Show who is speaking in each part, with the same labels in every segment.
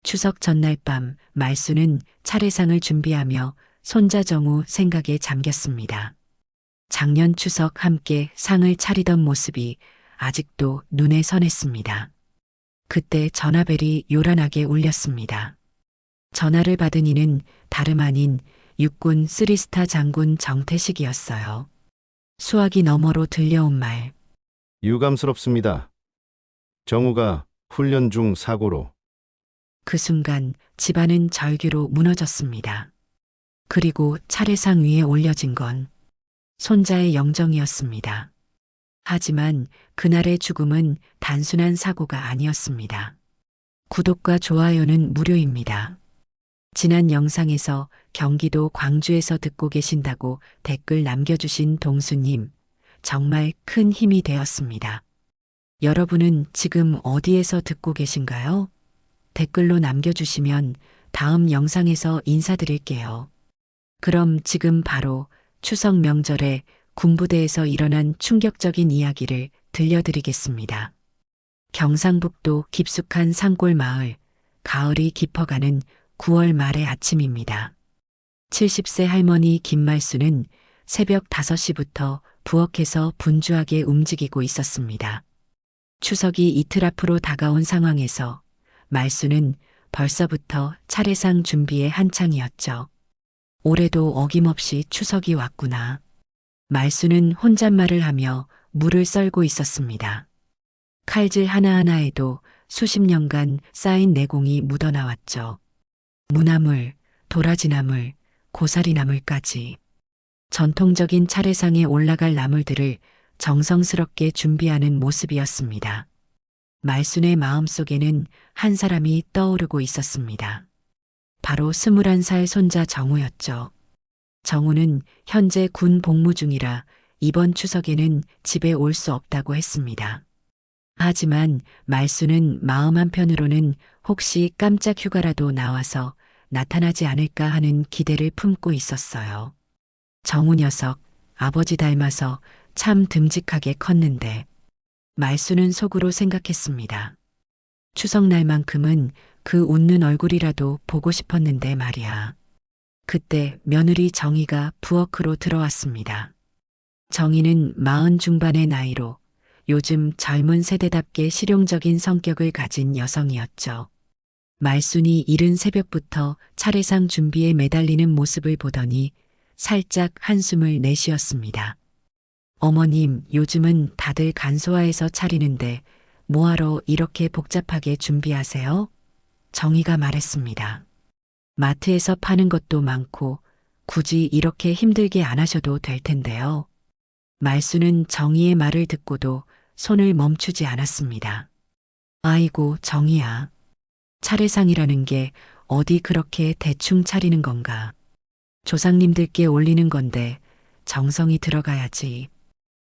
Speaker 1: 추석 전날 밤 말수는 차례상을 준비하며 손자 정우 생각에 잠겼습니다. 작년 추석 함께 상을 차리던 모습이 아직도 눈에 선했습니다. 그때 전화벨이 요란하게 울렸습니다. 전화를 받은 이는 다름 아닌 육군 3스타 장군 정태식이었어요. 수화기 너머로 들려온 말.
Speaker 2: 유감스럽습니다. 정우가 훈련 중 사고로.
Speaker 1: 그 순간 집안은 절규로 무너졌습니다. 그리고 차례상 위에 올려진 건 손자의 영정이었습니다. 하지만 그날의 죽음은 단순한 사고가 아니었습니다. 구독과 좋아요는 무료입니다. 지난 영상에서 경기도 광주에서 듣고 계신다고 댓글 남겨주신 동수님, 정말 큰 힘이 되었습니다. 여러분은 지금 어디에서 듣고 계신가요? 댓글로 남겨주시면 다음 영상에서 인사드릴게요. 그럼 지금 바로 추석 명절에 군부대에서 일어난 충격적인 이야기를 들려드리겠습니다. 경상북도 깊숙한 산골 마을, 가을이 깊어가는 9월 말의 아침입니다. 70세 할머니 김말수는 새벽 5시부터 부엌에서 분주하게 움직이고 있었습니다. 추석이 이틀 앞으로 다가온 상황에서 말수는 벌써부터 차례상 준비에 한창이었죠. 올해도 어김없이 추석이 왔구나. 말수는 혼잣말을 하며 물을 썰고 있었습니다. 칼질 하나하나에도 수십 년간 쌓인 내공이 묻어나왔죠. 무나물, 도라지나물, 고사리나물까지. 전통적인 차례상에 올라갈 나물들을 정성스럽게 준비하는 모습이었습니다. 말순의 마음속에는 한 사람이 떠오르고 있었습니다. 바로 21살 손자 정우였죠. 정우는 현재 군 복무 중이라 이번 추석에는 집에 올 수 없다고 했습니다. 하지만 말수는 마음 한편으로는 혹시 깜짝 휴가라도 나와서 나타나지 않을까 하는 기대를 품고 있었어요. 정우 녀석, 아버지 닮아서 참 듬직하게 컸는데 말수는 속으로 생각했습니다. 추석날만큼은 그 웃는 얼굴이라도 보고 싶었는데 말이야. 그때 며느리 정희가 부엌으로 들어왔습니다. 정희는 40 중반의 나이로 요즘 젊은 세대답게 실용적인 성격을 가진 여성이었죠. 말순이 이른 새벽부터 차례상 준비에 매달리는 모습을 보더니 살짝 한숨을 내쉬었습니다. 어머님, 요즘은 다들 간소화해서 차리는데 뭐하러 이렇게 복잡하게 준비하세요? 정희가 말했습니다. 마트에서 파는 것도 많고 굳이 이렇게 힘들게 안 하셔도 될 텐데요. 말수는 정희의 말을 듣고도 손을 멈추지 않았습니다. 아이고, 정희야. 차례상이라는 게 어디 그렇게 대충 차리는 건가? 조상님들께 올리는 건데 정성이 들어가야지.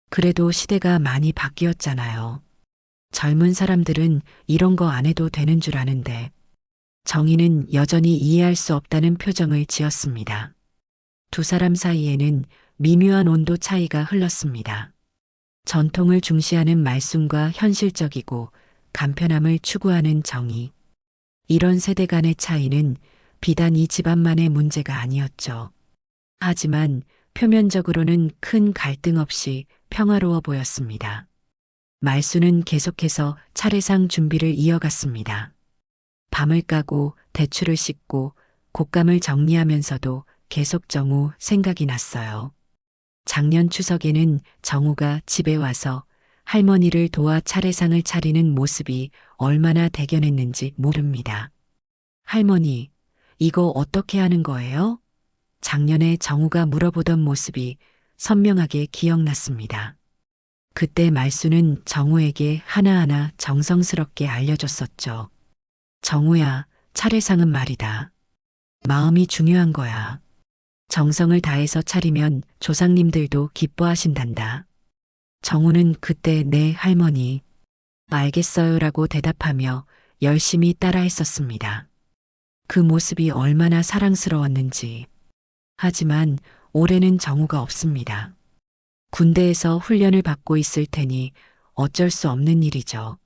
Speaker 1: 그래도 시대가 많이 바뀌었잖아요. 젊은 사람들은 이런 거 안 해도 되는 줄 아는데. 정희는 여전히 이해할 수 없다는 표정을 지었습니다. 두 사람 사이에는 미묘한 온도 차이가 흘렀습니다. 전통을 중시하는 말씀과 현실적이고 간편함을 추구하는 정의. 이런 세대 간의 차이는 비단 이 집안만의 문제가 아니었죠. 하지만 표면적으로는 큰 갈등 없이 평화로워 보였습니다. 말수는 계속해서 차례상 준비를 이어갔습니다. 밤을 까고 대추를 씻고 곶감을 정리하면서도 계속 정우 생각이 났어요. 작년 추석에는 정우가 집에 와서 할머니를 도와 차례상을 차리는 모습이 얼마나 대견했는지 모릅니다. 할머니, 이거 어떻게 하는 거예요? 작년에 정우가 물어보던 모습이 선명하게 기억났습니다. 그때 말수는 정우에게 하나하나 정성스럽게 알려줬었죠. 정우야, 차례상은 말이다. 마음이 중요한 거야. 정성을 다해서 차리면 조상님들도 기뻐하신단다. 정우는 그때 네 할머니, 알겠어요라고 대답하며 열심히 따라했었습니다. 그 모습이 얼마나 사랑스러웠는지. 하지만 올해는 정우가 없습니다. 군대에서 훈련을 받고 있을 테니 어쩔 수 없는 일이죠.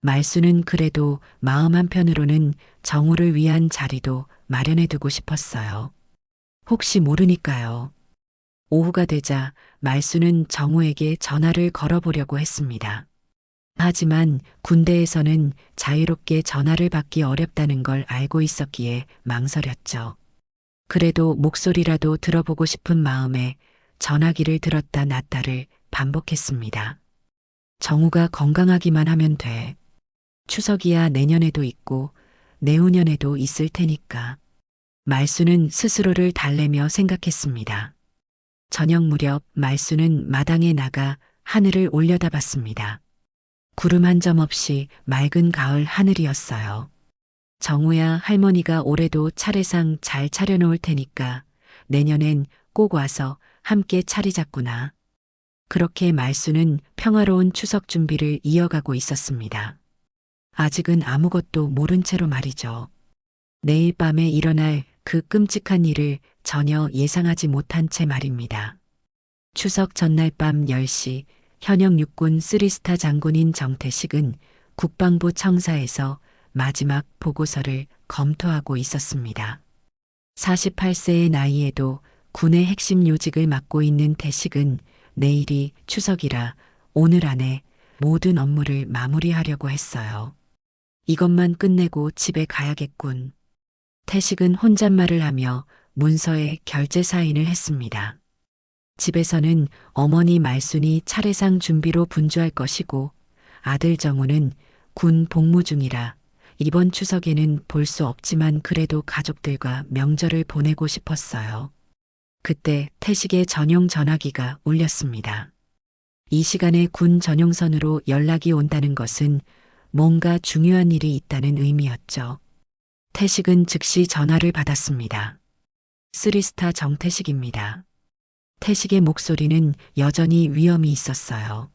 Speaker 1: 말수는 그래도 마음 한편으로는 정우를 위한 자리도 마련해 두고 싶었어요. 혹시 모르니까요. 오후가 되자 말수는 정우에게 전화를 걸어보려고 했습니다. 하지만 군대에서는 자유롭게 전화를 받기 어렵다는 걸 알고 있었기에 망설였죠. 그래도 목소리라도 들어보고 싶은 마음에 전화기를 들었다 놨다를 반복했습니다. 정우가 건강하기만 하면 돼. 추석이야 내년에도 있고 내후년에도 있을 테니까. 말수는 스스로를 달래며 생각했습니다. 저녁 무렵 말수는 마당에 나가 하늘을 올려다봤습니다. 구름 한 점 없이 맑은 가을 하늘이었어요. 정우야, 할머니가 올해도 차례상 잘 차려놓을 테니까 내년엔 꼭 와서 함께 차리자꾸나. 그렇게 말수는 평화로운 추석 준비를 이어가고 있었습니다. 아직은 아무것도 모른 채로 말이죠. 내일 밤에 일어날 그 끔찍한 일을 전혀 예상하지 못한 채 말입니다. 추석 전날 밤 10시 현역 육군 3스타 장군인 정태식은 국방부 청사에서 마지막 보고서를 검토하고 있었습니다. 48세의 나이에도 군의 핵심 요직을 맡고 있는 태식은 내일이 추석이라 오늘 안에 모든 업무를 마무리하려고 했어요. 이것만 끝내고 집에 가야겠군. 태식은 혼잣말을 하며 문서에 결제 사인을 했습니다. 집에서는 어머니 말순이 차례상 준비로 분주할 것이고 아들 정우는 군 복무 중이라 이번 추석에는 볼 수 없지만 그래도 가족들과 명절을 보내고 싶었어요. 그때 태식의 전용 전화기가 울렸습니다. 이 시간에 군 전용선으로 연락이 온다는 것은 뭔가 중요한 일이 있다는 의미였죠. 태식은 즉시 전화를 받았습니다. 3스타 정태식입니다. 태식의 목소리는 여전히 위엄이 있었어요.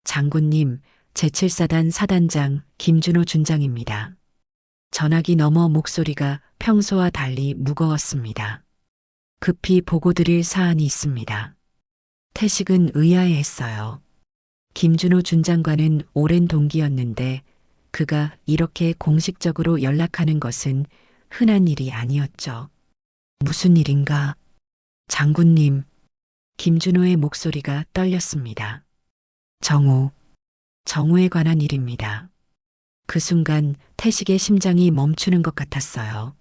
Speaker 1: 장군님, 제7사단 사단장 김준호 준장입니다. 전화기 너머 목소리가 평소와 달리 무거웠습니다. 급히 보고 드릴 사안이 있습니다. 태식은 의아해했어요. 김준호 준장과는 오랜 동기였는데 그가 이렇게 공식적으로 연락하는 것은 흔한 일이 아니었죠. 무슨 일인가? 장군님, 김준호의 목소리가 떨렸습니다. 정우에 관한 일입니다. 그 순간 태식의 심장이 멈추는 것 같았어요.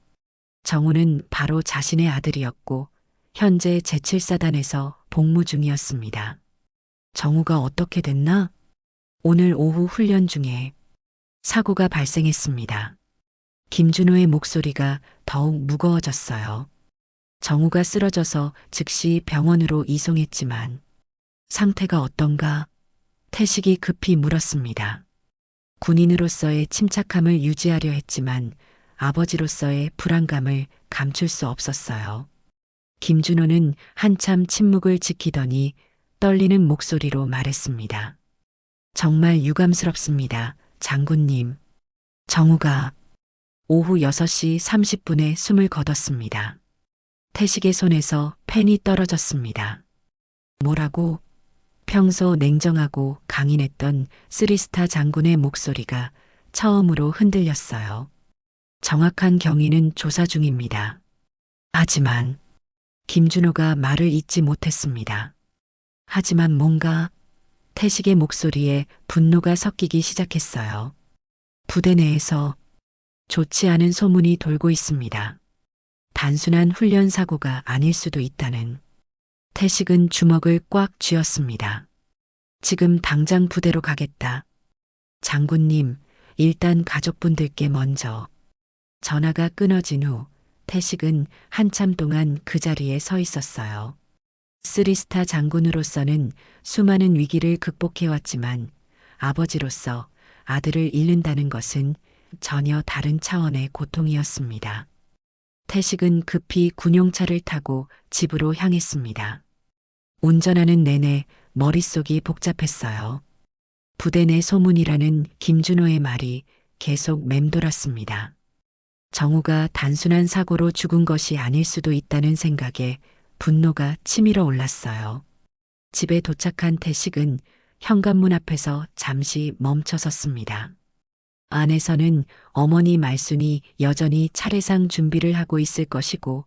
Speaker 1: 정우는 바로 자신의 아들이었고 현재 제7사단에서 복무 중이었습니다. 정우가 어떻게 됐나? 오늘 오후 훈련 중에 사고가 발생했습니다. 김준호의 목소리가 더욱 무거워졌어요. 정우가 쓰러져서 즉시 병원으로 이송했지만 상태가 어떤가? 태식이 급히 물었습니다. 군인으로서의 침착함을 유지하려 했지만 아버지로서의 불안감을 감출 수 없었어요. 김준호는 한참 침묵을 지키더니 떨리는 목소리로 말했습니다. 정말 유감스럽습니다, 장군님. 정우가 오후 6시 30분에 숨을 거뒀습니다. 태식의 손에서 펜이 떨어졌습니다. 뭐라고? 평소 냉정하고 강인했던 3스타 장군의 목소리가 처음으로 흔들렸어요. 정확한 경위는 조사 중입니다. 하지만 김준호가 말을 잇지 못했습니다. 하지만 뭔가 태식의 목소리에 분노가 섞이기 시작했어요. 부대 내에서 좋지 않은 소문이 돌고 있습니다. 단순한 훈련 사고가 아닐 수도 있다는. 태식은 주먹을 꽉 쥐었습니다. 지금 당장 부대로 가겠다. 장군님, 일단 가족분들께 먼저. 전화가 끊어진 후 태식은 한참 동안 그 자리에 서 있었어요. 3스타 장군으로서는 수많은 위기를 극복해왔지만 아버지로서 아들을 잃는다는 것은 전혀 다른 차원의 고통이었습니다. 태식은 급히 군용차를 타고 집으로 향했습니다. 운전하는 내내 머릿속이 복잡했어요. 부대 내 소문이라는 김준호의 말이 계속 맴돌았습니다. 정우가 단순한 사고로 죽은 것이 아닐 수도 있다는 생각에 분노가 치밀어 올랐어요. 집에 도착한 태식은 현관문 앞에서 잠시 멈춰 섰습니다. 안에서는 어머니 말순이 여전히 차례상 준비를 하고 있을 것이고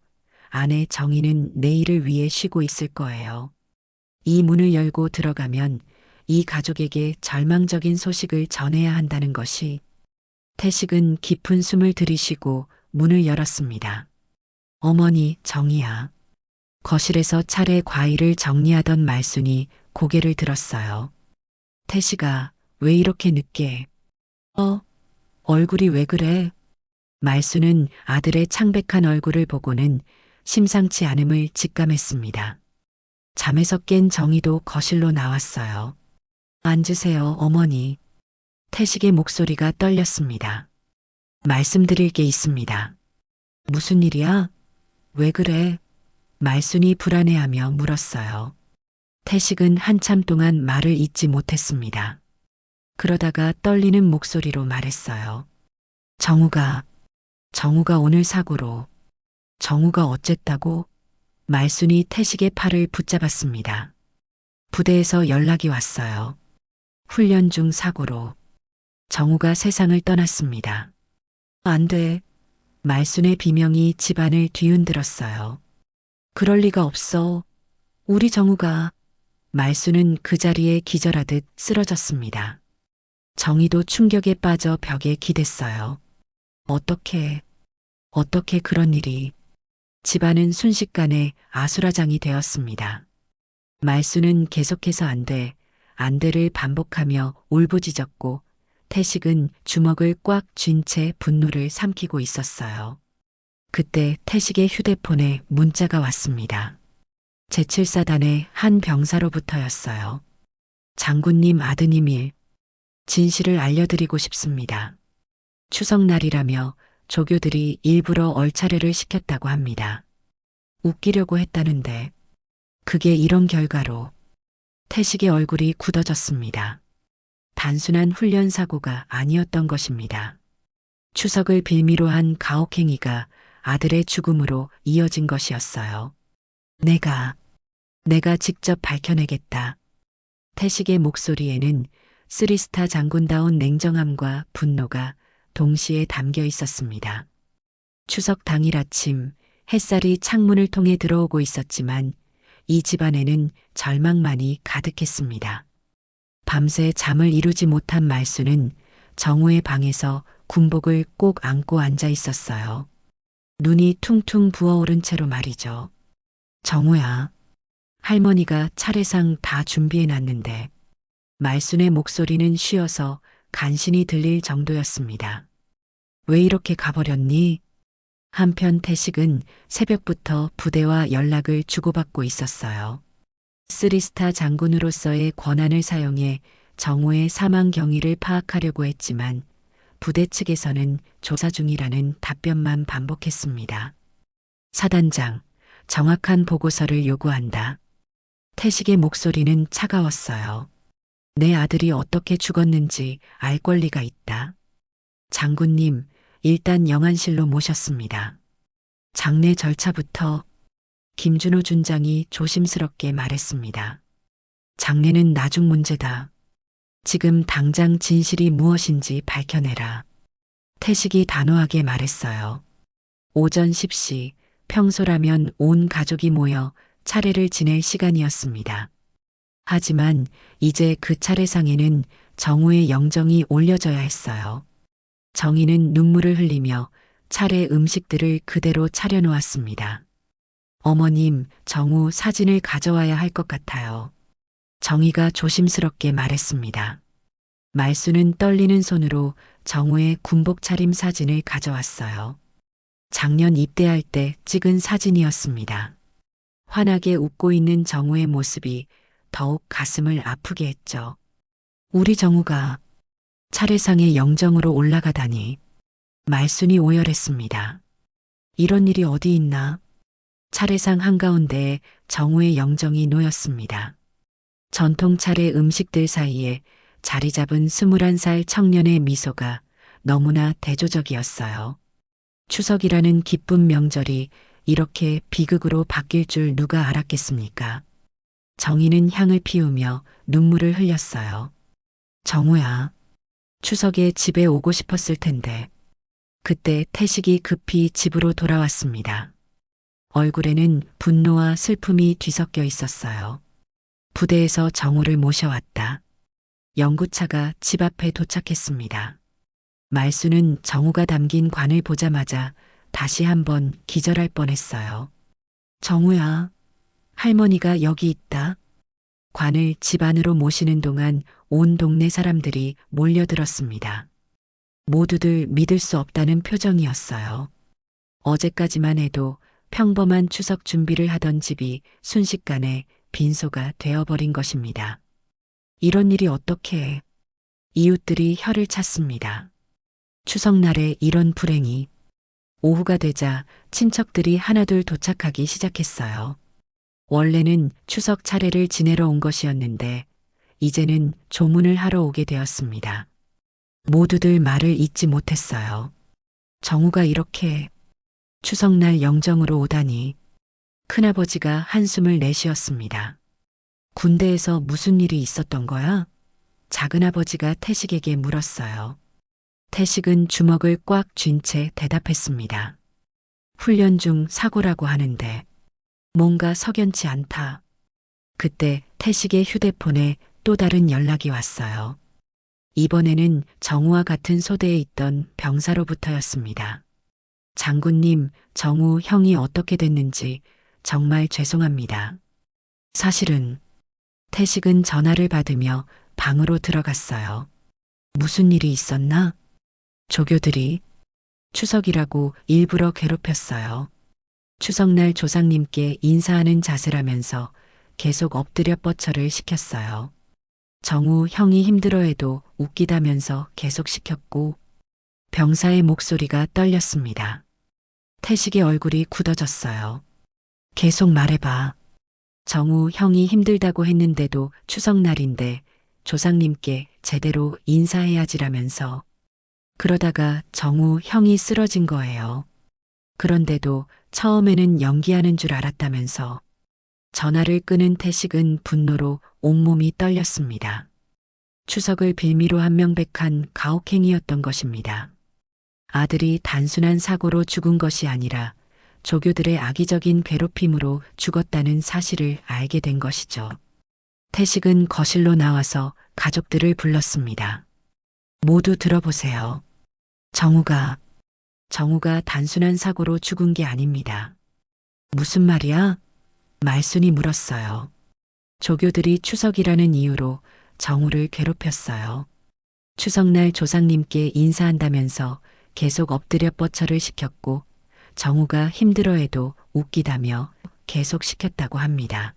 Speaker 1: 아내 정희는 내일을 위해 쉬고 있을 거예요. 이 문을 열고 들어가면 이 가족에게 절망적인 소식을 전해야 한다는 것이. 태식은 깊은 숨을 들이쉬고 문을 열었습니다. 어머니, 정희야. 거실에서 차례 과일을 정리하던 말순이 고개를 들었어요. 태식아, 왜 이렇게 늦게? 얼굴이 왜 그래? 말순은 아들의 창백한 얼굴을 보고는 심상치 않음을 직감했습니다. 잠에서 깬 정희도 거실로 나왔어요. 앉으세요, 어머니. 태식의 목소리가 떨렸습니다. 말씀드릴 게 있습니다. 무슨 일이야? 왜 그래? 말순이 불안해하며 물었어요. 태식은 한참 동안 말을 잇지 못했습니다. 그러다가 떨리는 목소리로 말했어요. 정우가 오늘 사고로. 정우가 어쨌다고? 말순이 태식의 팔을 붙잡았습니다. 부대에서 연락이 왔어요. 훈련 중 사고로. 정우가 세상을 떠났습니다. 안 돼. 말순의 비명이 집안을 뒤흔들었어요. 그럴 리가 없어. 우리 정우가. 말순은 그 자리에 기절하듯 쓰러졌습니다. 정희도 충격에 빠져 벽에 기댔어요. 어떻게 그런 일이. 집안은 순식간에 아수라장이 되었습니다. 말순은 계속해서 안 돼를 반복하며 울부짖었고 태식은 주먹을 꽉 쥔 채 분노를 삼키고 있었어요. 그때 태식의 휴대폰에 문자가 왔습니다. 제7사단의 한 병사로부터였어요. 장군님 아드님 일. 진실을 알려드리고 싶습니다. 추석날이라며 조교들이 일부러 얼차례를 시켰다고 합니다. 웃기려고 했다는데 그게 이런 결과로. 태식의 얼굴이 굳어졌습니다. 단순한 훈련 사고가 아니었던 것입니다. 추석을 빌미로 한 가혹행위가 아들의 죽음으로 이어진 것이었어요. 내가 직접 밝혀내겠다. 태식의 목소리에는 쓰리스타 장군다운 냉정함과 분노가 동시에 담겨 있었습니다. 추석 당일 아침 햇살이 창문을 통해 들어오고 있었지만 이 집안에는 절망만이 가득했습니다. 밤새 잠을 이루지 못한 말순은 정우의 방에서 군복을 꼭 안고 앉아 있었어요. 눈이 퉁퉁 부어오른 채로 말이죠. 정우야, 할머니가 차례상 다 준비해놨는데. 말순의 목소리는 쉬어서 간신히 들릴 정도였습니다. 왜 이렇게 가버렸니? 한편 태식은 새벽부터 부대와 연락을 주고받고 있었어요. 쓰리스타 장군으로서의 권한을 사용해 정우의 사망 경위를 파악하려고 했지만 부대 측에서는 조사 중이라는 답변만 반복했습니다. 사단장, 정확한 보고서를 요구한다. 태식의 목소리는 차가웠어요. 내 아들이 어떻게 죽었는지 알 권리가 있다. 장군님, 일단 영안실로 모셨습니다. 장례 절차부터. 김준호 준장이 조심스럽게 말했습니다. 장례는 나중 문제다. 지금 당장 진실이 무엇인지 밝혀내라. 태식이 단호하게 말했어요. 오전 10시, 평소라면 온 가족이 모여 차례를 지낼 시간이었습니다. 하지만 이제 그 차례상에는 정우의 영정이 올려져야 했어요. 정희는 눈물을 흘리며 차례 음식들을 그대로 차려놓았습니다. 어머님, 정우 사진을 가져와야 할 것 같아요. 정희가 조심스럽게 말했습니다. 말순은 떨리는 손으로 정우의 군복 차림 사진을 가져왔어요. 작년 입대할 때 찍은 사진이었습니다. 환하게 웃고 있는 정우의 모습이 더욱 가슴을 아프게 했죠. 우리 정우가 차례상에 영정으로 올라가다니. 말순이 오열했습니다. 이런 일이 어디 있나? 차례상 한가운데에 정우의 영정이 놓였습니다. 전통 차례 음식들 사이에 자리 잡은 21살 청년의 미소가 너무나 대조적이었어요. 추석이라는 기쁜 명절이 이렇게 비극으로 바뀔 줄 누가 알았겠습니까? 정희는 향을 피우며 눈물을 흘렸어요. 정우야, 추석에 집에 오고 싶었을 텐데. 그때 태식이 급히 집으로 돌아왔습니다. 얼굴에는 분노와 슬픔이 뒤섞여 있었어요. 부대에서 정우를 모셔왔다. 연구차가 집 앞에 도착했습니다. 말수는 정우가 담긴 관을 보자마자 다시 한번 기절할 뻔했어요. 정우야, 할머니가 여기 있다. 관을 집 안으로 모시는 동안 온 동네 사람들이 몰려들었습니다. 모두들 믿을 수 없다는 표정이었어요. 어제까지만 해도 평범한 추석 준비를 하던 집이 순식간에 빈소가 되어버린 것입니다. 이런 일이 어떻게 해? 이웃들이 혀를 찼습니다. 추석날에 이런 불행이. 오후가 되자 친척들이 하나둘 도착하기 시작했어요. 원래는 추석 차례를 지내러 온 것이었는데 이제는 조문을 하러 오게 되었습니다. 모두들 말을 잇지 못했어요. 정우가 이렇게 추석날 영정으로 오다니. 큰아버지가 한숨을 내쉬었습니다. 군대에서 무슨 일이 있었던 거야? 작은아버지가 태식에게 물었어요. 태식은 주먹을 꽉 쥔 채 대답했습니다. 훈련 중 사고라고 하는데 뭔가 석연치 않다. 그때 태식의 휴대폰에 또 다른 연락이 왔어요. 이번에는 정우와 같은 소대에 있던 병사로부터였습니다. 장군님, 정우 형이 어떻게 됐는지 정말 죄송합니다. 사실은 태식은 전화를 받으며 방으로 들어갔어요. 무슨 일이 있었나? 조교들이 추석이라고 일부러 괴롭혔어요. 추석날 조상님께 인사하는 자세라면서 계속 엎드려 뻗쳐를 시켰어요. 정우 형이 힘들어해도 웃기다면서 계속 시켰고 병사의 목소리가 떨렸습니다. 태식의 얼굴이 굳어졌어요. 계속 말해봐. 정우 형이 힘들다고 했는데도 추석날인데 조상님께 제대로 인사해야지라면서. 그러다가 정우 형이 쓰러진 거예요. 그런데도 처음에는 연기하는 줄 알았다면서. 전화를 끊은 태식은 분노로 온몸이 떨렸습니다. 추석을 빌미로 한 명백한 가혹행위였던 것입니다. 아들이 단순한 사고로 죽은 것이 아니라 조교들의 악의적인 괴롭힘으로 죽었다는 사실을 알게 된 것이죠. 태식은 거실로 나와서 가족들을 불렀습니다. 모두 들어보세요. 정우가 단순한 사고로 죽은 게 아닙니다. 무슨 말이야? 말순이 물었어요. 조교들이 추석이라는 이유로 정우를 괴롭혔어요. 추석날 조상님께 인사한다면서 계속 엎드려 뻗쳐를 시켰고 정우가 힘들어해도 웃기다며 계속 시켰다고 합니다.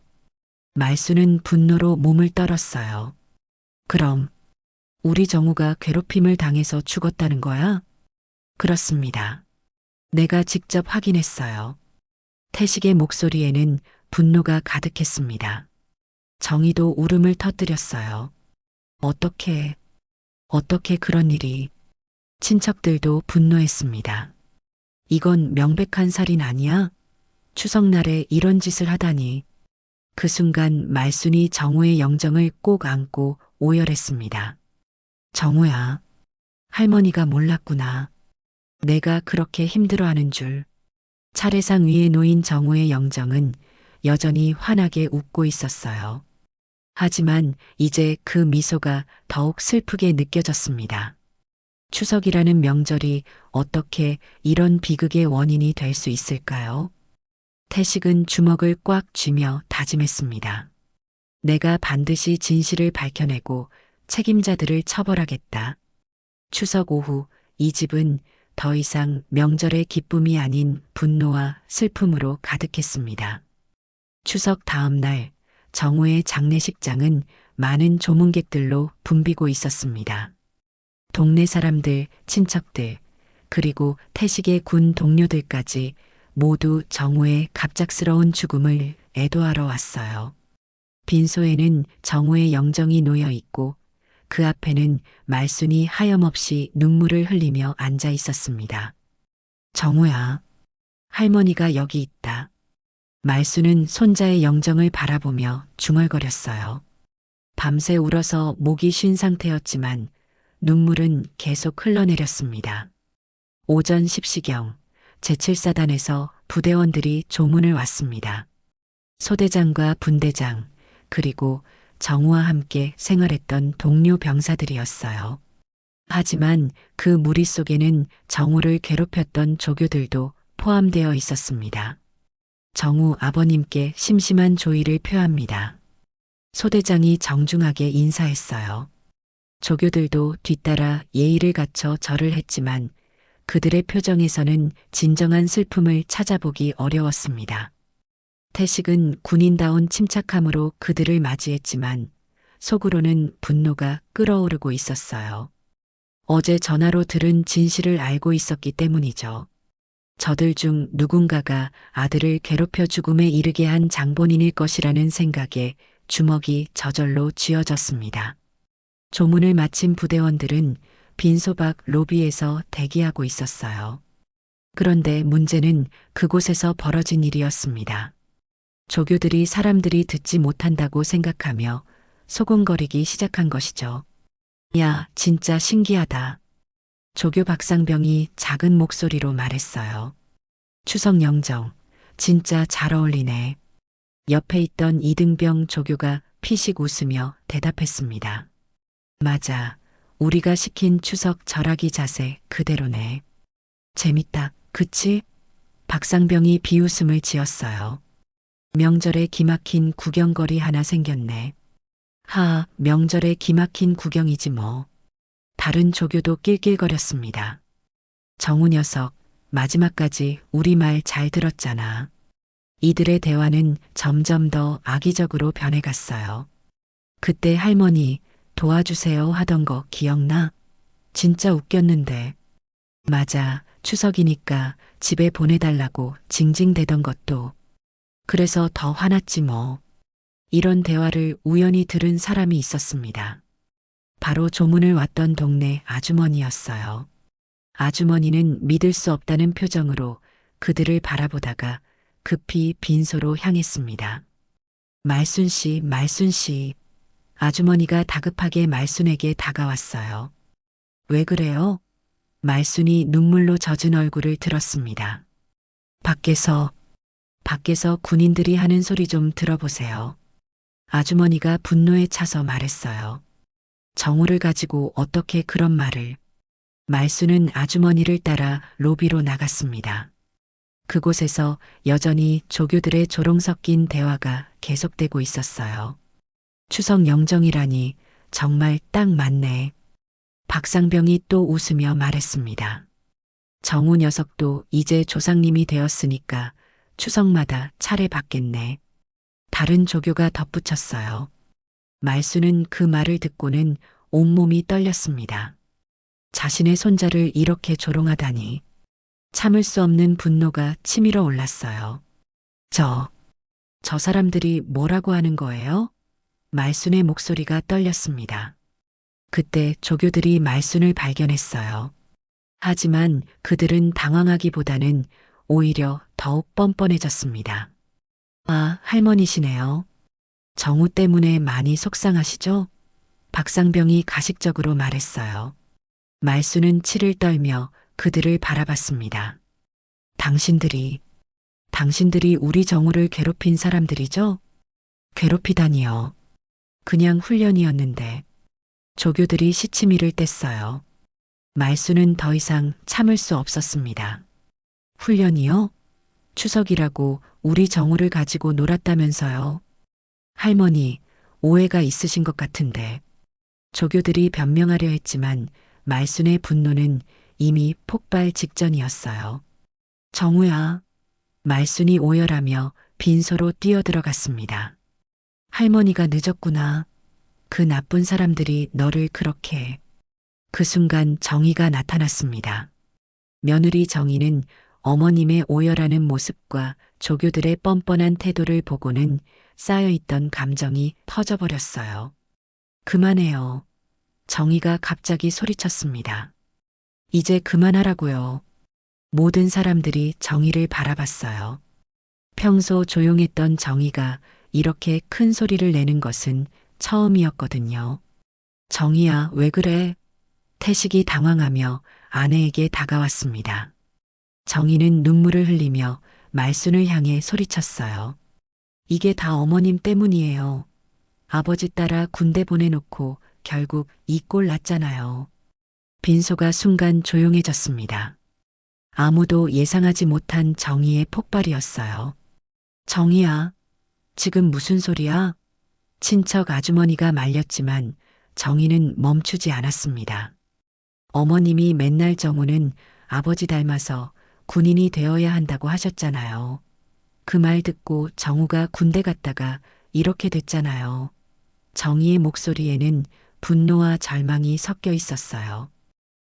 Speaker 1: 말수는 분노로 몸을 떨었어요. 그럼 우리 정우가 괴롭힘을 당해서 죽었다는 거야? 그렇습니다. 내가 직접 확인했어요. 태식의 목소리에는 분노가 가득했습니다. 정의도 울음을 터뜨렸어요. 어떻게 그런 일이. 친척들도 분노했습니다. 이건 명백한 살인 아니야? 추석날에 이런 짓을 하다니. 그 순간 말순이 정우의 영정을 꼭 안고 오열했습니다. 정우야, 할머니가 몰랐구나. 내가 그렇게 힘들어하는 줄. 차례상 위에 놓인 정우의 영정은 여전히 환하게 웃고 있었어요. 하지만 이제 그 미소가 더욱 슬프게 느껴졌습니다. 추석이라는 명절이 어떻게 이런 비극의 원인이 될 수 있을까요? 태식은 주먹을 꽉 쥐며 다짐했습니다. 내가 반드시 진실을 밝혀내고 책임자들을 처벌하겠다. 추석 오후 이 집은 더 이상 명절의 기쁨이 아닌 분노와 슬픔으로 가득했습니다. 추석 다음 날 정우의 장례식장은 많은 조문객들로 붐비고 있었습니다. 동네 사람들, 친척들, 그리고 태식의 군 동료들까지 모두 정우의 갑작스러운 죽음을 애도하러 왔어요. 빈소에는 정우의 영정이 놓여 있고 그 앞에는 말순이 하염없이 눈물을 흘리며 앉아 있었습니다. 정우야, 할머니가 여기 있다. 말순은 손자의 영정을 바라보며 중얼거렸어요. 밤새 울어서 목이 쉰 상태였지만 눈물은 계속 흘러내렸습니다. 오전 10시경 제7사단에서 부대원들이 조문을 왔습니다. 소대장과 분대장, 그리고 정우와 함께 생활했던 동료 병사들이었어요. 하지만 그 무리 속에는 정우를 괴롭혔던 조교들도 포함되어 있었습니다. 정우 아버님께 심심한 조의를 표합니다. 소대장이 정중하게 인사했어요. 조교들도 뒤따라 예의를 갖춰 절을 했지만 그들의 표정에서는 진정한 슬픔을 찾아보기 어려웠습니다. 태식은 군인다운 침착함으로 그들을 맞이했지만 속으로는 분노가 끓어오르고 있었어요. 어제 전화로 들은 진실을 알고 있었기 때문이죠. 저들 중 누군가가 아들을 괴롭혀 죽음에 이르게 한 장본인일 것이라는 생각에 주먹이 저절로 쥐어졌습니다. 조문을 마친 부대원들은 빈소박 로비에서 대기하고 있었어요. 그런데 문제는 그곳에서 벌어진 일이었습니다. 조교들이 사람들이 듣지 못한다고 생각하며 소곤거리기 시작한 것이죠. 야, 진짜 신기하다. 조교 박상병이 작은 목소리로 말했어요. 추석 영정, 진짜 잘 어울리네. 옆에 있던 이등병 조교가 피식 웃으며 대답했습니다. 맞아. 우리가 시킨 추석 절하기 자세 그대로네. 재밌다. 그치? 박상병이 비웃음을 지었어요. 명절에 기막힌 구경거리 하나 생겼네. 하, 명절에 기막힌 구경이지 뭐. 다른 조교도 낄낄거렸습니다. 정우 녀석, 마지막까지 우리 말 잘 들었잖아. 이들의 대화는 점점 더 악의적으로 변해갔어요. 그때 할머니, 도와주세요 하던 거 기억나? 진짜 웃겼는데. 맞아, 추석이니까 집에 보내달라고 징징대던 것도. 그래서 더 화났지 뭐. 이런 대화를 우연히 들은 사람이 있었습니다. 바로 조문을 왔던 동네 아주머니였어요. 아주머니는 믿을 수 없다는 표정으로 그들을 바라보다가 급히 빈소로 향했습니다. 말순 씨, 말순 씨. 아주머니가 다급하게 말순에게 다가왔어요. 왜 그래요? 말순이 눈물로 젖은 얼굴을 들었습니다. 밖에서 군인들이 하는 소리 좀 들어보세요. 아주머니가 분노에 차서 말했어요. 정우를 가지고 어떻게 그런 말을. 말순은 아주머니를 따라 로비로 나갔습니다. 그곳에서 여전히 조교들의 조롱 섞인 대화가 계속되고 있었어요. 추석 영정이라니 정말 딱 맞네. 박상병이 또 웃으며 말했습니다. 정우 녀석도 이제 조상님이 되었으니까 추석마다 차례 받겠네. 다른 조교가 덧붙였어요. 말순은 그 말을 듣고는 온몸이 떨렸습니다. 자신의 손자를 이렇게 조롱하다니. 참을 수 없는 분노가 치밀어 올랐어요. 저 사람들이 뭐라고 하는 거예요? 말순의 목소리가 떨렸습니다. 그때 조교들이 말순을 발견했어요. 하지만 그들은 당황하기보다는 오히려 더욱 뻔뻔해졌습니다. 아, 할머니시네요. 정우 때문에 많이 속상하시죠? 박상병이 가식적으로 말했어요. 말순은 치를 떨며 그들을 바라봤습니다. 당신들이 우리 정우를 괴롭힌 사람들이죠? 괴롭히다니요. 그냥 훈련이었는데. 조교들이 시치미를 뗐어요. 말순은 더 이상 참을 수 없었습니다. 훈련이요? 추석이라고 우리 정우를 가지고 놀았다면서요. 할머니, 오해가 있으신 것 같은데. 조교들이 변명하려 했지만 말순의 분노는 이미 폭발 직전이었어요. 정우야. 말순이 오열하며 빈소로 뛰어들어갔습니다. 할머니가 늦었구나. 그 나쁜 사람들이 너를 그렇게 해. 그 순간 정의가 나타났습니다. 며느리 정의는 어머님의 오열하는 모습과 조교들의 뻔뻔한 태도를 보고는 쌓여있던 감정이 터져버렸어요. 그만해요. 정의가 갑자기 소리쳤습니다. 이제 그만하라고요. 모든 사람들이 정의를 바라봤어요. 평소 조용했던 정의가 이렇게 큰 소리를 내는 것은 처음이었거든요. 정의야, 왜 그래? 태식이 당황하며 아내에게 다가왔습니다. 정희는 눈물을 흘리며 말순을 향해 소리쳤어요. 이게 다 어머님 때문이에요. 아버지 따라 군대 보내놓고 결국 이 꼴 났잖아요. 빈소가 순간 조용해졌습니다. 아무도 예상하지 못한 정희의 폭발이었어요. 정희야, 지금 무슨 소리야? 친척 아주머니가 말렸지만 정희는 멈추지 않았습니다. 어머님이 맨날 정우는 아버지 닮아서 군인이 되어야 한다고 하셨잖아요. 그 말 듣고 정우가 군대 갔다가 이렇게 됐잖아요. 정희의 목소리에는 분노와 절망이 섞여 있었어요.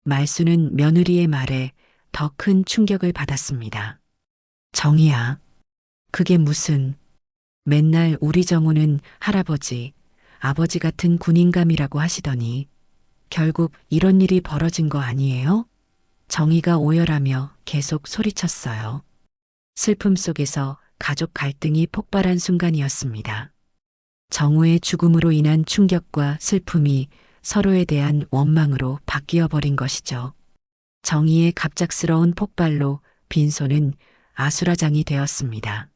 Speaker 1: 말수는 며느리의 말에 더 큰 충격을 받았습니다. 정희야, 그게 무슨, 맨날 우리 정우는 할아버지, 아버지 같은 군인감이라고 하시더니 결국 이런 일이 벌어진 거 아니에요? 정희가 오열하며 계속 소리쳤어요. 슬픔 속에서 가족 갈등이 폭발한 순간이었습니다. 정우의 죽음으로 인한 충격과 슬픔이 서로에 대한 원망으로 바뀌어 버린 것이죠. 정희의 갑작스러운 폭발로 빈소는 아수라장이 되었습니다.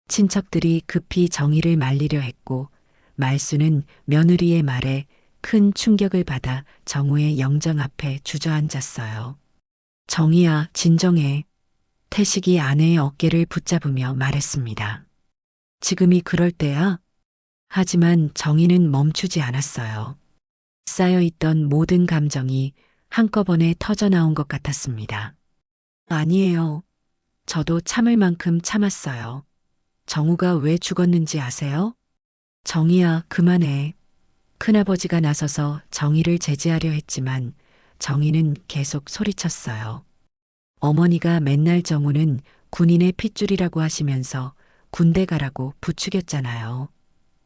Speaker 1: 친척들이 급히 정희를 말리려 했고 말수는 며느리의 말에 큰 충격을 받아 정우의 영정 앞에 주저앉았어요. 정희야, 진정해. 태식이 아내의 어깨를 붙잡으며 말했습니다. 지금이 그럴 때야? 하지만 정희는 멈추지 않았어요. 쌓여있던 모든 감정이 한꺼번에 터져나온 것 같았습니다. 아니에요. 저도 참을 만큼 참았어요. 정우가 왜 죽었는지 아세요? 정희야, 그만해. 큰아버지가 나서서 정희를 제지하려 했지만 정희는 계속 소리쳤어요. 어머니가 맨날 정우는 군인의 핏줄이라고 하시면서 군대 가라고 부추겼잖아요.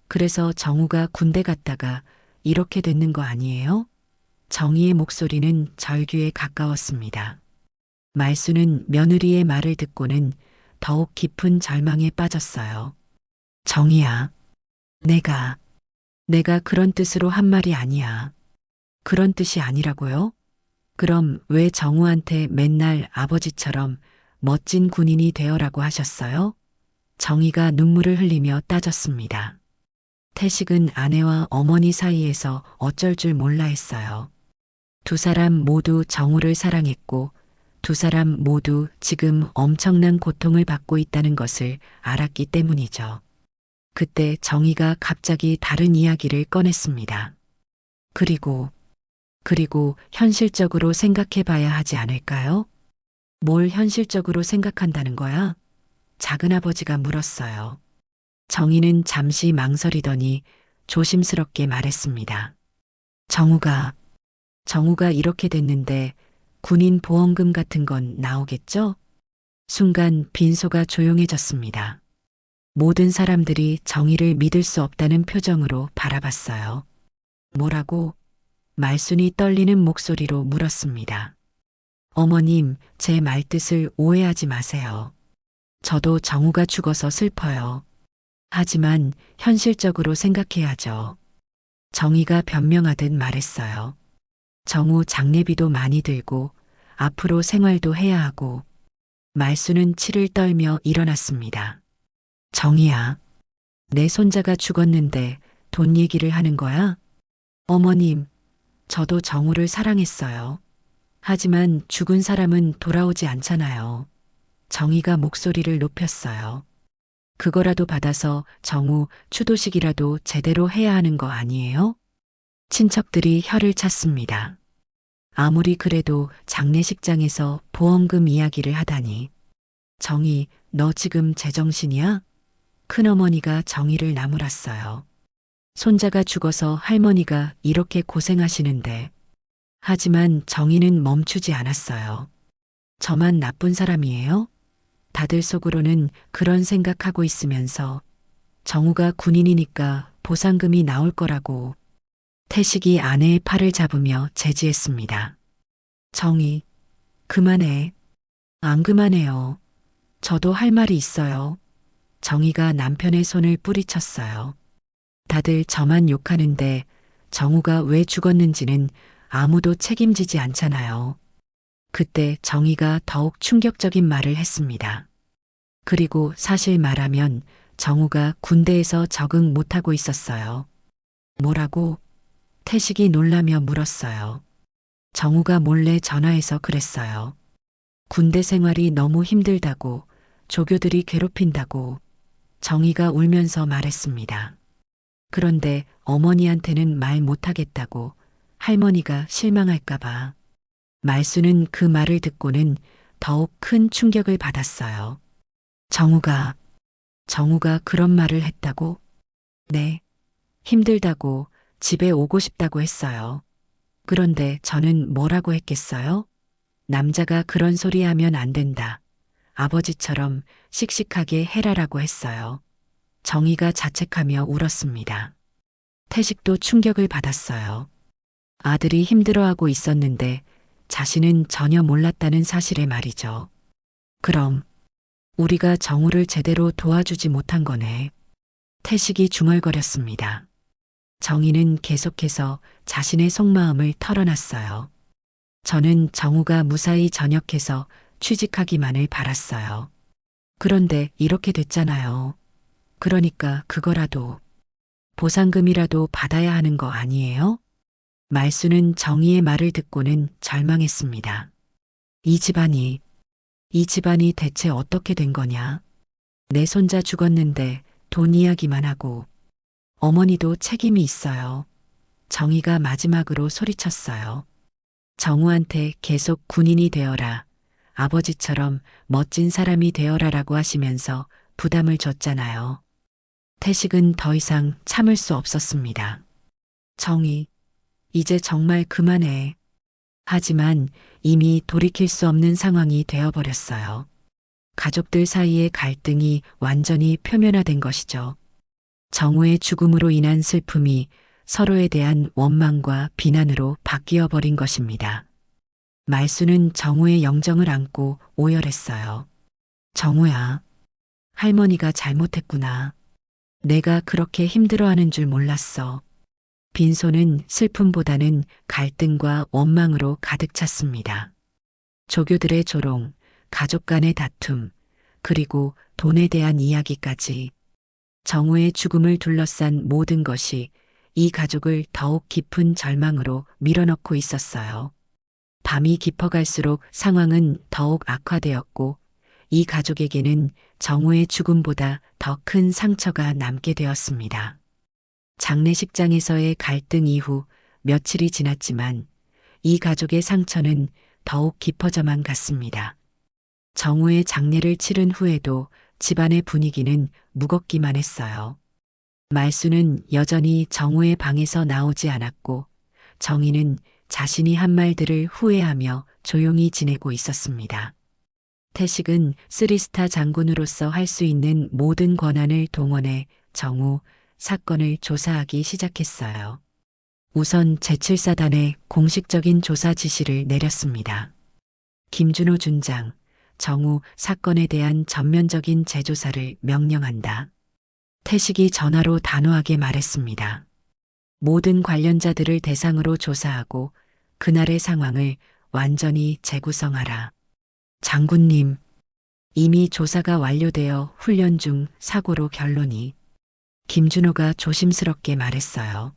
Speaker 1: 그래서 정우가 군대 갔다가 이렇게 됐는 거 아니에요? 정희의 목소리는 절규에 가까웠습니다. 말수는 며느리의 말을 듣고는 더욱 깊은 절망에 빠졌어요. 정희야, 내가 그런 뜻으로 한 말이 아니야. 그런 뜻이 아니라고요? 그럼 왜 정우한테 맨날 아버지처럼 멋진 군인이 되어라고 하셨어요? 정희가 눈물을 흘리며 따졌습니다. 태식은 아내와 어머니 사이에서 어쩔 줄 몰라 했어요. 두 사람 모두 정우를 사랑했고 두 사람 모두 지금 엄청난 고통을 받고 있다는 것을 알았기 때문이죠. 그때 정희가 갑자기 다른 이야기를 꺼냈습니다. 그리고 현실적으로 생각해 봐야 하지 않을까요? 뭘 현실적으로 생각한다는 거야? 작은아버지가 물었어요. 정희는 잠시 망설이더니 조심스럽게 말했습니다. 정우가 이렇게 됐는데 군인 보험금 같은 건 나오겠죠? 순간 빈소가 조용해졌습니다. 모든 사람들이 정희를 믿을 수 없다는 표정으로 바라봤어요. 뭐라고? 말순이 떨리는 목소리로 물었습니다. 어머님, 제 말뜻을 오해하지 마세요. 저도 정우가 죽어서 슬퍼요. 하지만 현실적으로 생각해야죠. 정희가 변명하듯 말했어요. 정우 장례비도 많이 들고 앞으로 생활도 해야 하고 말수는 치를 떨며 일어났습니다. 정희야, 내 손자가 죽었는데 돈 얘기를 하는 거야? 어머님, 저도 정우를 사랑했어요. 하지만 죽은 사람은 돌아오지 않잖아요. 정희가 목소리를 높였어요. 그거라도 받아서 정우 추도식이라도 제대로 해야 하는 거 아니에요? 친척들이 혀를 찼습니다. 아무리 그래도 장례식장에서 보험금 이야기를 하다니. 정희, 너 지금 제정신이야? 큰어머니가 정희를 나무랐어요. 손자가 죽어서 할머니가 이렇게 고생하시는데. 하지만 정희는 멈추지 않았어요. 저만 나쁜 사람이에요? 다들 속으로는 그런 생각하고 있으면서 정우가 군인이니까 보상금이 나올 거라고. 태식이 아내의 팔을 잡으며 제지했습니다. 정희, 그만해. 안 그만해요. 저도 할 말이 있어요. 정희가 남편의 손을 뿌리쳤어요. 다들 저만 욕하는데 정우가 왜 죽었는지는 아무도 책임지지 않잖아요. 그때 정희가 더욱 충격적인 말을 했습니다. 그리고 사실 말하면 정우가 군대에서 적응 못하고 있었어요. 뭐라고? 태식이 놀라며 물었어요. 정우가 몰래 전화해서 그랬어요. 군대 생활이 너무 힘들다고, 조교들이 괴롭힌다고, 정희가 울면서 말했습니다. 그런데 어머니한테는 말 못하겠다고, 할머니가 실망할까봐. 말수는 그 말을 듣고는 더욱 큰 충격을 받았어요. 정우가 그런 말을 했다고? 네. 힘들다고, 집에 오고 싶다고 했어요. 그런데 저는 뭐라고 했겠어요? 남자가 그런 소리 하면 안 된다. 아버지처럼 씩씩하게 해라라고 했어요. 정희가 자책하며 울었습니다. 태식도 충격을 받았어요. 아들이 힘들어하고 있었는데 자신은 전혀 몰랐다는 사실에 말이죠. 그럼 우리가 정우를 제대로 도와주지 못한 거네. 태식이 중얼거렸습니다. 정희는 계속해서 자신의 속마음을 털어놨어요. 저는 정우가 무사히 전역해서 취직하기만을 바랐어요. 그런데 이렇게 됐잖아요. 그러니까 그거라도 보상금이라도 받아야 하는 거 아니에요? 말수는 정희의 말을 듣고는 절망했습니다. 이 집안이 대체 어떻게 된 거냐? 내 손자 죽었는데 돈 이야기만 하고 어머니도 책임이 있어요. 정희가 마지막으로 소리쳤어요. 정우한테 계속 군인이 되어라. 아버지처럼 멋진 사람이 되어라라고 하시면서 부담을 줬잖아요. 태식은 더 이상 참을 수 없었습니다. 정희, 이제 정말 그만해. 하지만 이미 돌이킬 수 없는 상황이 되어버렸어요. 가족들 사이의 갈등이 완전히 표면화된 것이죠. 정우의 죽음으로 인한 슬픔이 서로에 대한 원망과 비난으로 바뀌어 버린 것입니다. 말수는 정우의 영정을 안고 오열했어요. 정우야, 할머니가 잘못했구나. 내가 그렇게 힘들어하는 줄 몰랐어. 빈손은 슬픔보다는 갈등과 원망으로 가득 찼습니다. 조교들의 조롱, 가족 간의 다툼, 그리고 돈에 대한 이야기까지. 정우의 죽음을 둘러싼 모든 것이 이 가족을 더욱 깊은 절망으로 밀어넣고 있었어요. 밤이 깊어갈수록 상황은 더욱 악화되었고 이 가족에게는 정우의 죽음보다 더 큰 상처가 남게 되었습니다. 장례식장에서의 갈등 이후 며칠이 지났지만 이 가족의 상처는 더욱 깊어져만 갔습니다. 정우의 장례를 치른 후에도 집안의 분위기는 무겁기만 했어요. 말수는 여전히 정우의 방에서 나오지 않았고 정희는 자신이 한 말들을 후회하며 조용히 지내고 있었습니다. 태식은 쓰리스타 장군으로서 할 수 있는 모든 권한을 동원해 정우 사건을 조사하기 시작했어요. 우선 제7사단에 공식적인 조사 지시를 내렸습니다. 김준호 준장, 정우 사건에 대한 전면적인 재조사를 명령한다. 태식이 전화로 단호하게 말했습니다. 모든 관련자들을 대상으로 조사하고 그날의 상황을 완전히 재구성하라. 장군님, 이미 조사가 완료되어 훈련 중 사고로 결론이. 김준호가 조심스럽게 말했어요.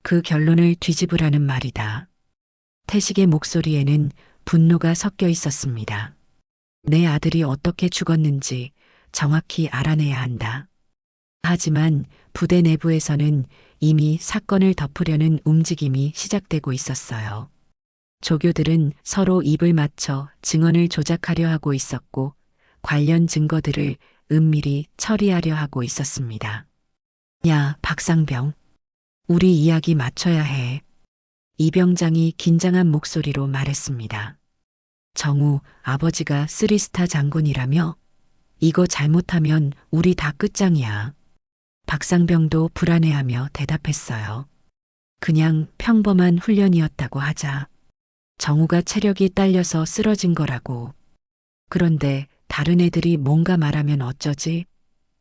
Speaker 1: 그 결론을 뒤집으라는 말이다. 태식의 목소리에는 분노가 섞여 있었습니다. 내 아들이 어떻게 죽었는지 정확히 알아내야 한다. 하지만 부대 내부에서는 이미 사건을 덮으려는 움직임이 시작되고 있었어요. 조교들은 서로 입을 맞춰 증언을 조작하려 하고 있었고 관련 증거들을 은밀히 처리하려 하고 있었습니다. 야, 박상병. 우리 이야기 맞춰야 해. 이 병장이 긴장한 목소리로 말했습니다. 정우 아버지가 쓰리스타 장군이라며? 이거 잘못하면 우리 다 끝장이야. 박상병도 불안해하며 대답했어요. 그냥 평범한 훈련이었다고 하자. 정우가 체력이 딸려서 쓰러진 거라고. 그런데 다른 애들이 뭔가 말하면 어쩌지?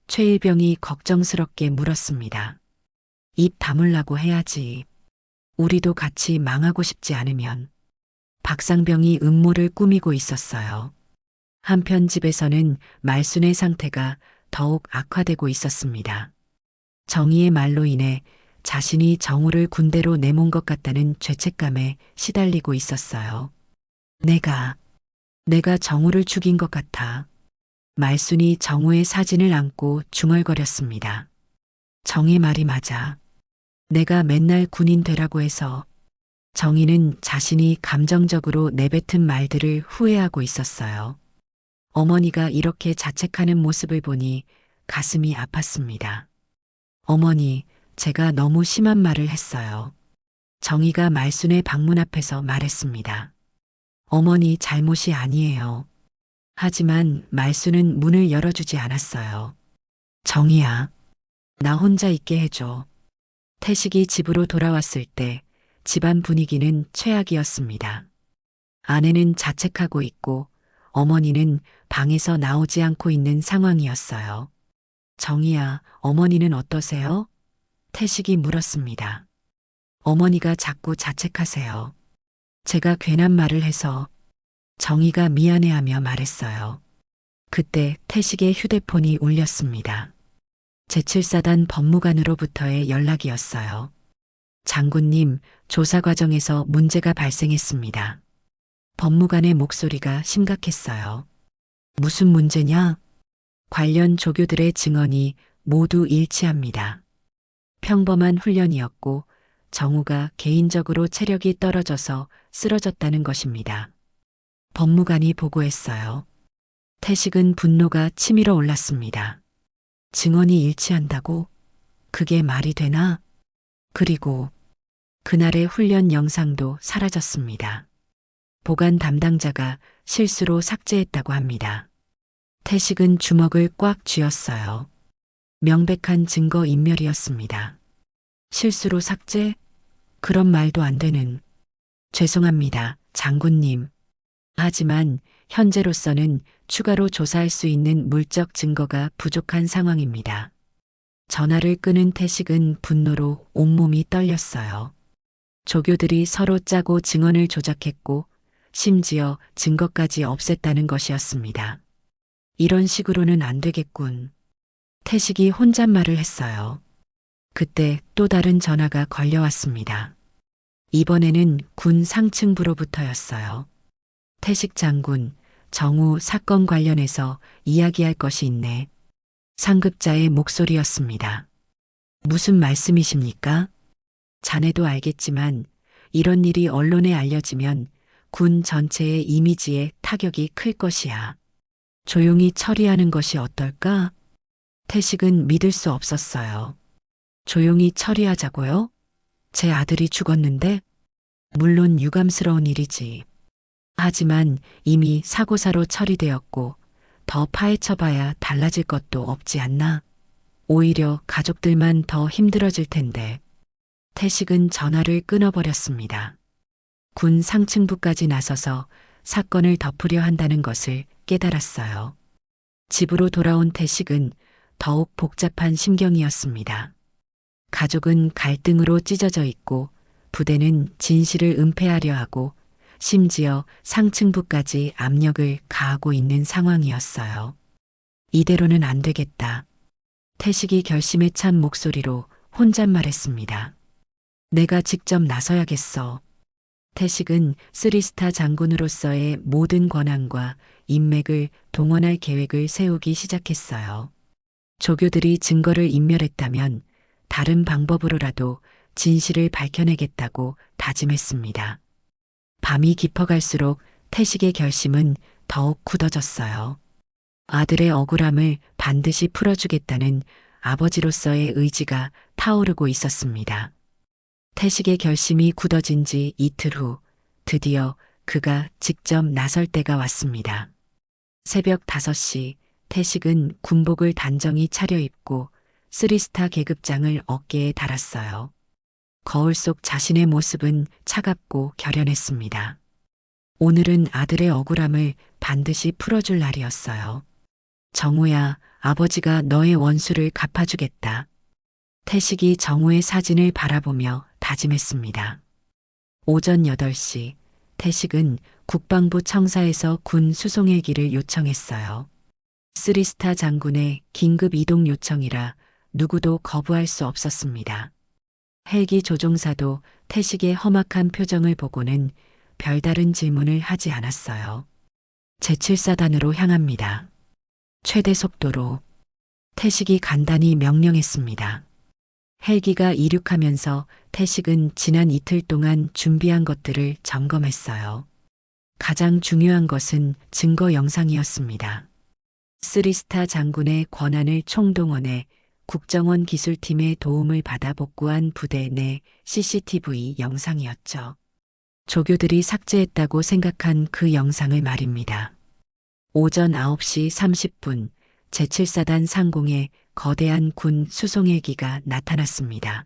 Speaker 1: 최일병이 걱정스럽게 물었습니다. 입 다물라고 해야지. 우리도 같이 망하고 싶지 않으면. 박상병이 음모를 꾸미고 있었어요. 한편 집에서는 말순의 상태가 더욱 악화되고 있었습니다. 정희의 말로 인해 자신이 정우를 군대로 내몬 것 같다는 죄책감에 시달리고 있었어요. 내가 정우를 죽인 것 같아. 말순이 정우의 사진을 안고 중얼거렸습니다. 정희 말이 맞아. 내가 맨날 군인 되라고 해서. 정희는 자신이 감정적으로 내뱉은 말들을 후회하고 있었어요. 어머니가 이렇게 자책하는 모습을 보니 가슴이 아팠습니다. 어머니, 제가 너무 심한 말을 했어요. 정희가 말순의 방문 앞에서 말했습니다. 어머니 잘못이 아니에요. 하지만 말순은 문을 열어주지 않았어요. 정희야, 나 혼자 있게 해줘. 태식이 집으로 돌아왔을 때 집안 분위기는 최악이었습니다. 아내는 자책하고 있고 어머니는 방에서 나오지 않고 있는 상황이었어요. 정희야, 어머니는 어떠세요? 태식이 물었습니다. 어머니가 자꾸 자책하세요. 제가 괜한 말을 해서. 정희가 미안해하며 말했어요. 그때 태식의 휴대폰이 울렸습니다. 제7사단 법무관으로부터의 연락이었어요. 장군님, 조사 과정에서 문제가 발생했습니다. 법무관의 목소리가 심각했어요. 무슨 문제냐? 관련 조교들의 증언이 모두 일치합니다. 평범한 훈련이었고 정우가 개인적으로 체력이 떨어져서 쓰러졌다는 것입니다. 법무관이 보고했어요. 태식은 분노가 치밀어 올랐습니다. 증언이 일치한다고? 그게 말이 되나? 그리고 그날의 훈련 영상도 사라졌습니다. 보관 담당자가 실수로 삭제했다고 합니다. 태식은 주먹을 꽉 쥐었어요. 명백한 증거 인멸이었습니다. 실수로 삭제? 그런 말도 안 되는. 죄송합니다, 장군님. 하지만 현재로서는 추가로 조사할 수 있는 물적 증거가 부족한 상황입니다. 전화를 끊은 태식은 분노로 온몸이 떨렸어요. 조교들이 서로 짜고 증언을 조작했고 심지어 증거까지 없앴다는 것이었습니다. 이런 식으로는 안 되겠군. 태식이 혼잣말을 했어요. 그때 또 다른 전화가 걸려왔습니다. 이번에는 군 상층부로부터였어요. 태식 장군, 정우 사건 관련해서 이야기할 것이 있네. 상급자의 목소리였습니다. 무슨 말씀이십니까? 자네도 알겠지만 이런 일이 언론에 알려지면 군 전체의 이미지에 타격이 클 것이야. 조용히 처리하는 것이 어떨까? 태식은 믿을 수 없었어요. 조용히 처리하자고요? 제 아들이 죽었는데? 물론 유감스러운 일이지. 하지만 이미 사고사로 처리되었고 더 파헤쳐봐야 달라질 것도 없지 않나? 오히려 가족들만 더 힘들어질 텐데. 태식은 전화를 끊어버렸습니다. 군 상층부까지 나서서 사건을 덮으려 한다는 것을 깨달았어요. 집으로 돌아온 태식은 더욱 복잡한 심경이었습니다. 가족은 갈등으로 찢어져 있고 부대는 진실을 은폐하려 하고 심지어 상층부까지 압력을 가하고 있는 상황이었어요. 이대로는 안 되겠다. 태식이 결심에 찬 목소리로 혼잣말했습니다. 내가 직접 나서야겠어. 태식은 3스타 장군으로서의 모든 권한과 인맥을 동원할 계획을 세우기 시작했어요. 조교들이 증거를 인멸했다면 다른 방법으로라도 진실을 밝혀내겠다고 다짐했습니다. 밤이 깊어갈수록 태식의 결심은 더욱 굳어졌어요. 아들의 억울함을 반드시 풀어주겠다는 아버지로서의 의지가 타오르고 있었습니다. 태식의 결심이 굳어진 지 이틀 후 드디어 그가 직접 나설 때가 왔습니다. 새벽 5시 태식은 군복을 단정히 차려입고 3스타 계급장을 어깨에 달았어요. 거울 속 자신의 모습은 차갑고 결연했습니다. 오늘은 아들의 억울함을 반드시 풀어줄 날이었어요. 정우야, 아버지가 너의 원수를 갚아주겠다. 태식이 정우의 사진을 바라보며 다짐했습니다. 오전 8시 태식은 국방부 청사에서 군 수송 헬기를 요청했어요. 쓰리스타 장군의 긴급 이동 요청이라 누구도 거부할 수 없었습니다. 헬기 조종사도 태식의 험악한 표정을 보고는 별다른 질문을 하지 않았어요. 제7사단으로 향합니다. 최대 속도로. 태식이 간단히 명령했습니다. 헬기가 이륙하면서 태식은 지난 이틀 동안 준비한 것들을 점검했어요. 가장 중요한 것은 증거 영상이었습니다. 쓰리스타 장군의 권한을 총동원해 국정원 기술팀의 도움을 받아 복구한 부대 내 CCTV 영상이었죠. 조교들이 삭제했다고 생각한 그 영상을 말입니다. 오전 9시 30분 제7사단 상공에 거대한 군 수송헬기가 나타났습니다.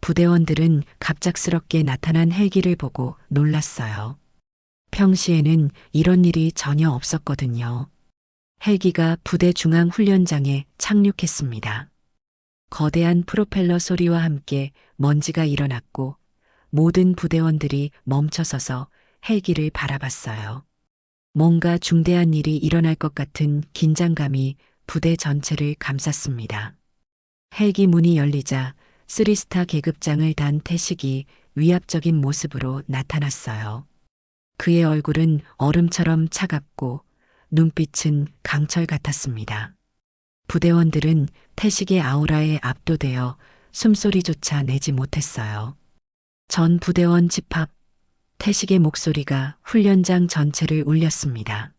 Speaker 1: 부대원들은 갑작스럽게 나타난 헬기를 보고 놀랐어요. 평시에는 이런 일이 전혀 없었거든요. 헬기가 부대 중앙 훈련장에 착륙했습니다. 거대한 프로펠러 소리와 함께 먼지가 일어났고 모든 부대원들이 멈춰서서 헬기를 바라봤어요. 뭔가 중대한 일이 일어날 것 같은 긴장감이 부대 전체를 감쌌습니다. 헬기 문이 열리자 쓰리스타 계급장을 단 태식이 위압적인 모습으로 나타났어요. 그의 얼굴은 얼음처럼 차갑고 눈빛은 강철 같았습니다. 부대원들은 태식의 아우라에 압도되어 숨소리조차 내지 못했어요. 전 부대원 집합, 태식의 목소리가 훈련장 전체를 울렸습니다.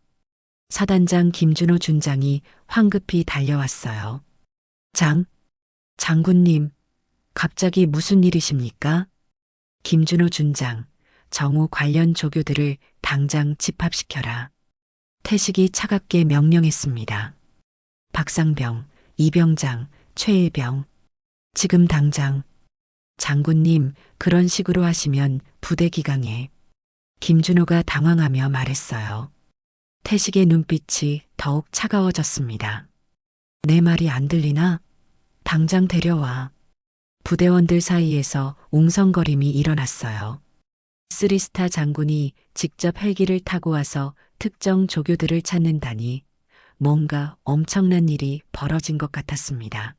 Speaker 1: 사단장 김준호 준장이 황급히 달려왔어요. 장군님, 갑자기 무슨 일이십니까? 김준호 준장, 정우 관련 조교들을 당장 집합시켜라. 태식이 차갑게 명령했습니다. 박상병, 이병장, 최일병, 지금 당장. 장군님, 그런 식으로 하시면 부대 기강에. 김준호가 당황하며 말했어요. 태식의 눈빛이 더욱 차가워졌습니다. 내 말이 안 들리나? 당장 데려와. 부대원들 사이에서 웅성거림이 일어났어요. 쓰리스타 장군이 직접 헬기를 타고 와서 특정 조교들을 찾는다니 뭔가 엄청난 일이 벌어진 것 같았습니다.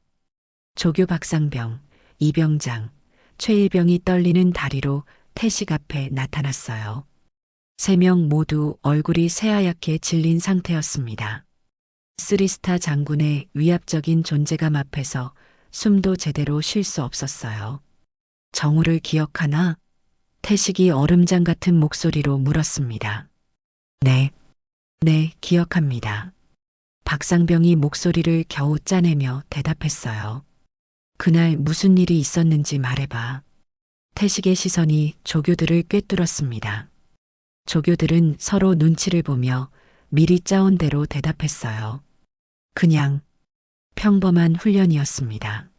Speaker 1: 조교 박상병, 이병장, 최일병이 떨리는 다리로 태식 앞에 나타났어요. 3명 모두 얼굴이 새하얗게 질린 상태였습니다. 쓰리스타 장군의 위압적인 존재감 앞에서 숨도 제대로 쉴 수 없었어요. 정우를 기억하나? 태식이 얼음장 같은 목소리로 물었습니다. 네, 기억합니다. 박상병이 목소리를 겨우 짜내며 대답했어요. 그날 무슨 일이 있었는지 말해봐. 태식의 시선이 조교들을 꿰뚫었습니다. 조교들은 서로 눈치를 보며 미리 짜온 대로 대답했어요. 그냥 평범한 훈련이었습니다.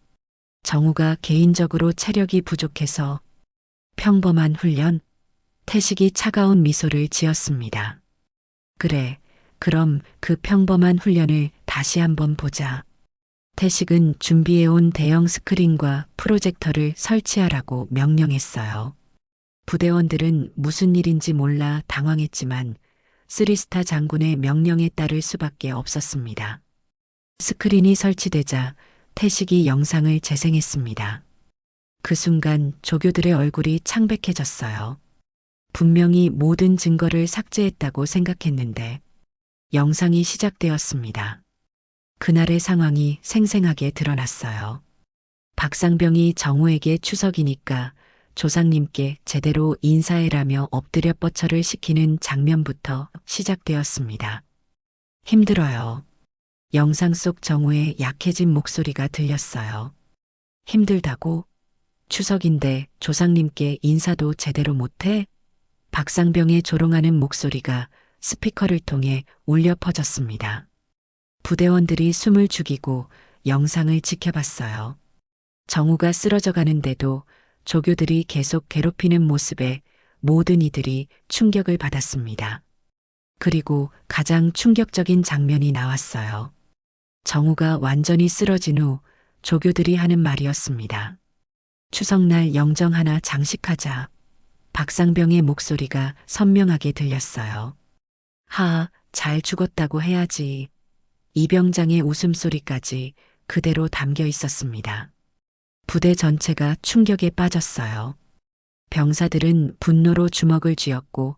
Speaker 1: 정우가 개인적으로 체력이 부족해서. 평범한 훈련? 태식이 차가운 미소를 지었습니다. 그래, 그럼 그 평범한 훈련을 다시 한번 보자. 태식은 준비해온 대형 스크린과 프로젝터를 설치하라고 명령했어요. 부대원들은 무슨 일인지 몰라 당황했지만 쓰리스타 장군의 명령에 따를 수밖에 없었습니다. 스크린이 설치되자 태식이 영상을 재생했습니다. 그 순간 조교들의 얼굴이 창백해졌어요. 분명히 모든 증거를 삭제했다고 생각했는데 영상이 시작되었습니다. 그날의 상황이 생생하게 드러났어요. 박상병이 정우에게 추석이니까 조상님께 제대로 인사해라며 엎드려 뻗쳐를 시키는 장면부터 시작되었습니다. 힘들어요. 영상 속 정우의 약해진 목소리가 들렸어요. 힘들다고? 추석인데 조상님께 인사도 제대로 못해? 박상병의 조롱하는 목소리가 스피커를 통해 울려 퍼졌습니다. 부대원들이 숨을 죽이고 영상을 지켜봤어요. 정우가 쓰러져 가는데도 조교들이 계속 괴롭히는 모습에 모든 이들이 충격을 받았습니다. 그리고 가장 충격적인 장면이 나왔어요. 정우가 완전히 쓰러진 후 조교들이 하는 말이었습니다. 추석날 영정 하나 장식하자. 박상병의 목소리가 선명하게 들렸어요. 잘 죽었다고 해야지. 이병장의 웃음소리까지 그대로 담겨 있었습니다. 부대 전체가 충격에 빠졌어요. 병사들은 분노로 주먹을 쥐었고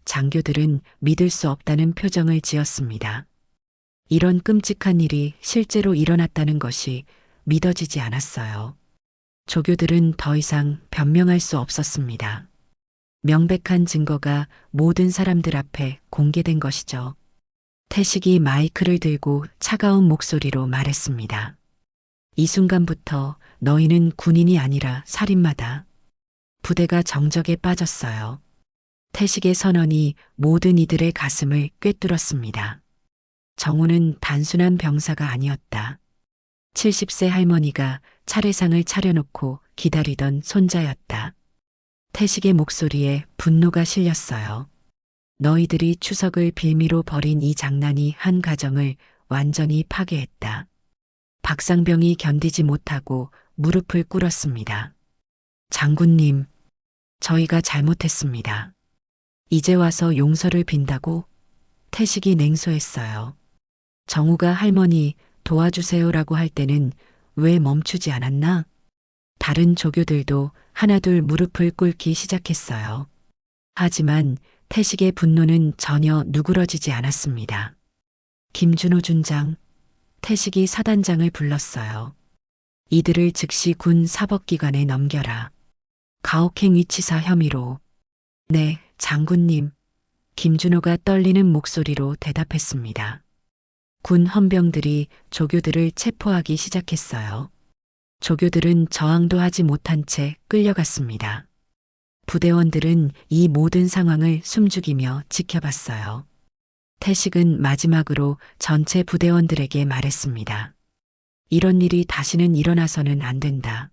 Speaker 1: 장교들은 믿을 수 없다는 표정을 지었습니다. 이런 끔찍한 일이 실제로 일어났다는 것이 믿어지지 않았어요. 조교들은 더 이상 변명할 수 없었습니다. 명백한 증거가 모든 사람들 앞에 공개된 것이죠. 태식이 마이크를 들고 차가운 목소리로 말했습니다. 이 순간부터 너희는 군인이 아니라 살인마다. 부대가 정적에 빠졌어요. 태식의 선언이 모든 이들의 가슴을 꿰뚫었습니다. 정우는 단순한 병사가 아니었다. 70세 할머니가 차례상을 차려놓고 기다리던 손자였다. 태식의 목소리에 분노가 실렸어요. 너희들이 추석을 빌미로 벌인 이 장난이 한 가정을 완전히 파괴했다. 박상병이 견디지 못하고 무릎을 꿇었습니다. 장군님, 저희가 잘못했습니다. 이제 와서 용서를 빈다고? 태식이 냉소했어요. 정우가 할머니 도와주세요라고 할 때는 왜 멈추지 않았나? 다른 조교들도 하나둘 무릎을 꿇기 시작했어요. 하지만 태식의 분노는 전혀 누그러지지 않았습니다. 김준호 준장, 태식이 사단장을 불렀어요. 이들을 즉시 군 사법기관에 넘겨라. 가혹행 위치사 혐의로. 네, 장군님. 김준호가 떨리는 목소리로 대답했습니다. 군 헌병들이 조교들을 체포하기 시작했어요. 조교들은 저항도 하지 못한 채 끌려갔습니다. 부대원들은 이 모든 상황을 숨죽이며 지켜봤어요. 태식은 마지막으로 전체 부대원들에게 말했습니다. 이런 일이 다시는 일어나서는 안 된다.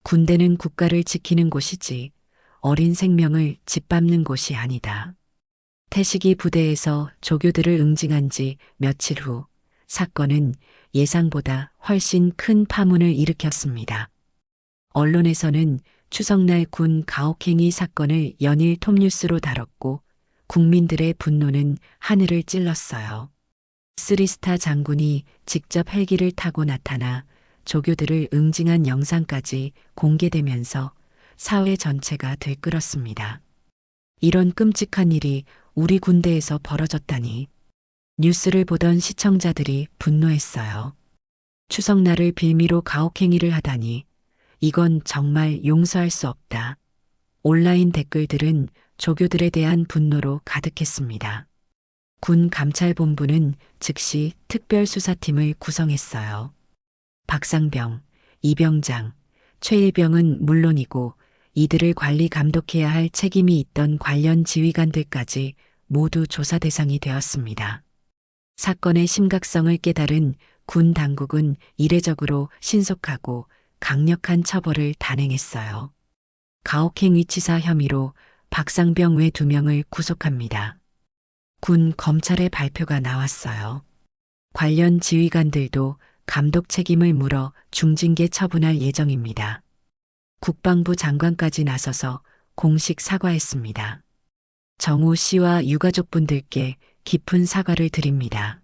Speaker 1: 군대는 국가를 지키는 곳이지 어린 생명을 짓밟는 곳이 아니다. 태식이 부대에서 조교들을 응징한 지 며칠 후 사건은 예상보다 훨씬 큰 파문을 일으켰습니다. 언론에서는 추석날 군 가혹행위 사건을 연일 톱뉴스로 다뤘고 국민들의 분노는 하늘을 찔렀어요. 3스타 장군이 직접 헬기를 타고 나타나 조교들을 응징한 영상까지 공개되면서 사회 전체가 들끓었습니다. 이런 끔찍한 일이 우리 군대에서 벌어졌다니. 뉴스를 보던 시청자들이 분노했어요. 추석날을 빌미로 가혹행위를 하다니. 이건 정말 용서할 수 없다. 온라인 댓글들은 조교들에 대한 분노로 가득했습니다. 군 감찰본부는 즉시 특별수사팀을 구성했어요. 박상병, 이병장, 최일병은 물론이고 이들을 관리 감독해야 할 책임이 있던 관련 지휘관들까지 모두 조사 대상이 되었습니다. 사건의 심각성을 깨달은 군 당국은 이례적으로 신속하고 강력한 처벌을 단행했어요. 가혹행위치사 혐의로 박상병 외 2명을 구속합니다. 군 검찰의 발표가 나왔어요. 관련 지휘관들도 감독 책임을 물어 중징계 처분할 예정입니다. 국방부 장관까지 나서서 공식 사과했습니다. 정우 씨와 유가족분들께 깊은 사과를 드립니다.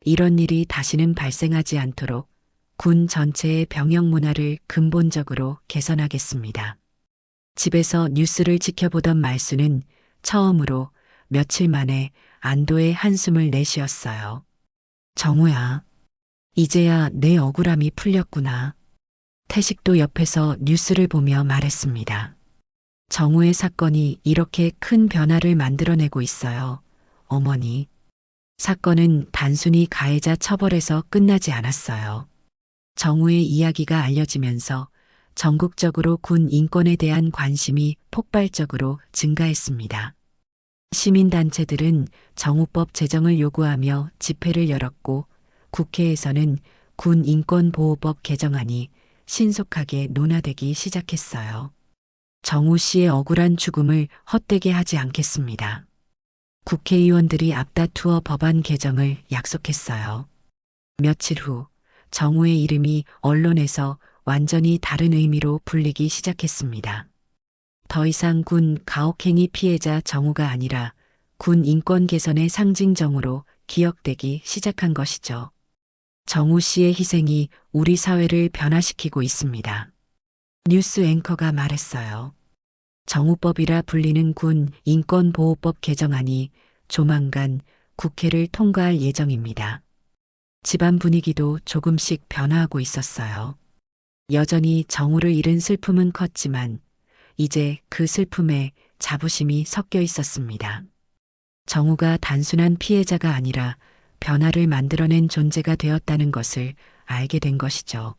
Speaker 1: 이런 일이 다시는 발생하지 않도록 군 전체의 병영 문화를 근본적으로 개선하겠습니다. 집에서 뉴스를 지켜보던 말수는 처음으로 며칠 만에 안도의 한숨을 내쉬었어요. 정우야, 이제야 내 억울함이 풀렸구나. 태식도 옆에서 뉴스를 보며 말했습니다. 정우의 사건이 이렇게 큰 변화를 만들어내고 있어요. 어머니. 사건은 단순히 가해자 처벌에서 끝나지 않았어요. 정우의 이야기가 알려지면서 전국적으로 군 인권에 대한 관심이 폭발적으로 증가했습니다. 시민단체들은 정우법 제정을 요구하며 집회를 열었고 국회에서는 군 인권보호법 개정안이 신속하게 논의되기 시작했어요. 정우 씨의 억울한 죽음을 헛되게 하지 않겠습니다. 국회의원들이 앞다투어 법안 개정을 약속했어요. 며칠 후 정우의 이름이 언론에서 완전히 다른 의미로 불리기 시작했습니다. 더 이상 군 가혹행위 피해자 정우가 아니라 군 인권 개선의 상징 정우로 기억되기 시작한 것이죠. 정우 씨의 희생이 우리 사회를 변화시키고 있습니다. 뉴스 앵커가 말했어요. 정우법이라 불리는 군 인권보호법 개정안이 조만간 국회를 통과할 예정입니다. 집안 분위기도 조금씩 변화하고 있었어요. 여전히 정우를 잃은 슬픔은 컸지만 이제 그 슬픔에 자부심이 섞여 있었습니다. 정우가 단순한 피해자가 아니라 변화를 만들어낸 존재가 되었다는 것을 알게 된 것이죠.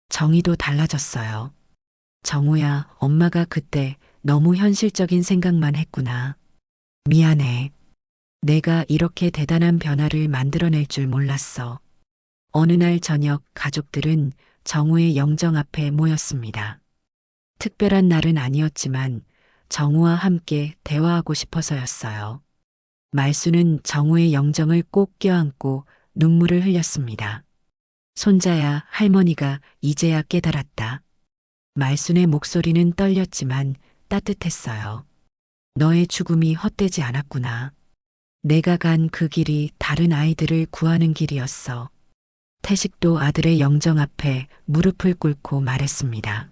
Speaker 1: 정의도 달라졌어요. 정우야, 엄마가 그때 너무 현실적인 생각만 했구나. 미안해. 내가 이렇게 대단한 변화를 만들어낼 줄 몰랐어. 어느 날 저녁 가족들은 정우의 영정 앞에 모였습니다. 특별한 날은 아니었지만 정우와 함께 대화하고 싶어서였어요. 말수는 정우의 영정을 꼭 껴안고 눈물을 흘렸습니다. 손자야, 할머니가 이제야 깨달았다. 말순의 목소리는 떨렸지만 따뜻했어요. 너의 죽음이 헛되지 않았구나. 내가 간 그 길이 다른 아이들을 구하는 길이었어. 태식도 아들의 영정 앞에 무릎을 꿇고 말했습니다.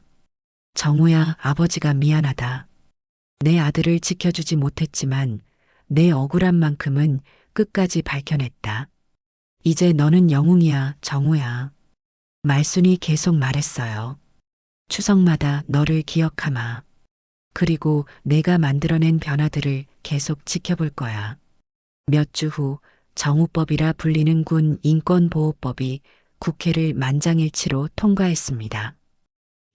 Speaker 1: 정우야, 아버지가 미안하다. 내 아들을 지켜주지 못했지만 내 억울한 만큼은 끝까지 밝혀냈다. 이제 너는 영웅이야, 정우야. 말순이 계속 말했어요. 추석마다 너를 기억하마. 그리고 내가 만들어낸 변화들을 계속 지켜볼 거야. 몇 주 후 정우법이라 불리는 군 인권보호법이 국회를 만장일치로 통과했습니다.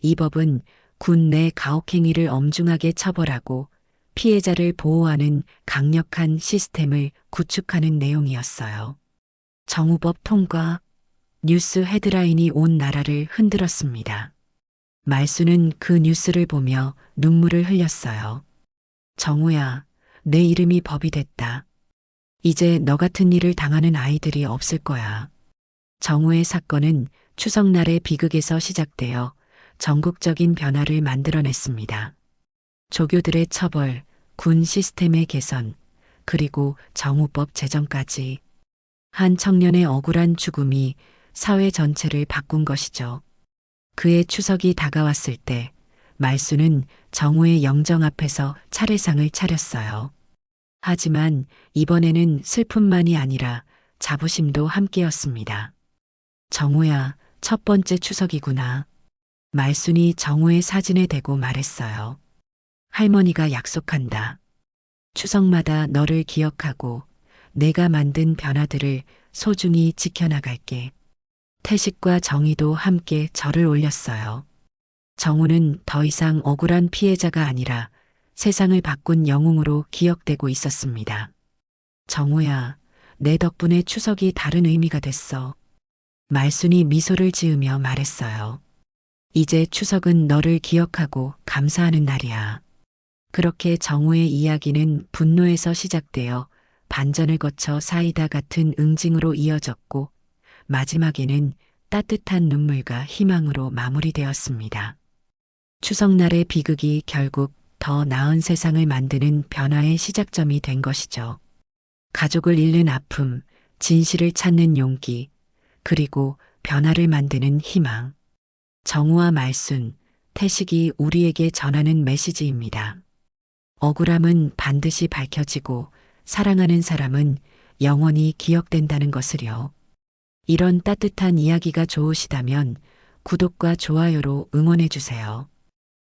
Speaker 1: 이 법은 군 내 가혹행위를 엄중하게 처벌하고 피해자를 보호하는 강력한 시스템을 구축하는 내용이었어요. 정우법 통과, 뉴스 헤드라인이 온 나라를 흔들었습니다. 말수는 그 뉴스를 보며 눈물을 흘렸어요. 정우야, 내 이름이 법이 됐다. 이제 너 같은 일을 당하는 아이들이 없을 거야. 정우의 사건은 추석날의 비극에서 시작되어 전국적인 변화를 만들어냈습니다. 조교들의 처벌, 군 시스템의 개선, 그리고 정우법 제정까지 한 청년의 억울한 죽음이 사회 전체를 바꾼 것이죠. 그의 추석이 다가왔을 때 말수는 정우의 영정 앞에서 차례상을 차렸어요. 하지만 이번에는 슬픔만이 아니라 자부심도 함께였습니다. 정우야, 첫 번째 추석이구나. 말순이 정우의 사진에 대고 말했어요. 할머니가 약속한다. 추석마다 너를 기억하고 내가 만든 변화들을 소중히 지켜나갈게. 태식과 정희도 함께 절을 올렸어요. 정우는 더 이상 억울한 피해자가 아니라 세상을 바꾼 영웅으로 기억되고 있었습니다. 정우야, 내 덕분에 추석이 다른 의미가 됐어. 말순이 미소를 지으며 말했어요. 이제 추석은 너를 기억하고 감사하는 날이야. 그렇게 정우의 이야기는 분노에서 시작되어 반전을 거쳐 사이다 같은 응징으로 이어졌고 마지막에는 따뜻한 눈물과 희망으로 마무리되었습니다. 추석날의 비극이 결국 더 나은 세상을 만드는 변화의 시작점이 된 것이죠. 가족을 잃는 아픔, 진실을 찾는 용기, 그리고 변화를 만드는 희망. 정우와 말순, 태식이 우리에게 전하는 메시지입니다. 억울함은 반드시 밝혀지고 사랑하는 사람은 영원히 기억된다는 것을요. 이런 따뜻한 이야기가 좋으시다면 구독과 좋아요로 응원해 주세요.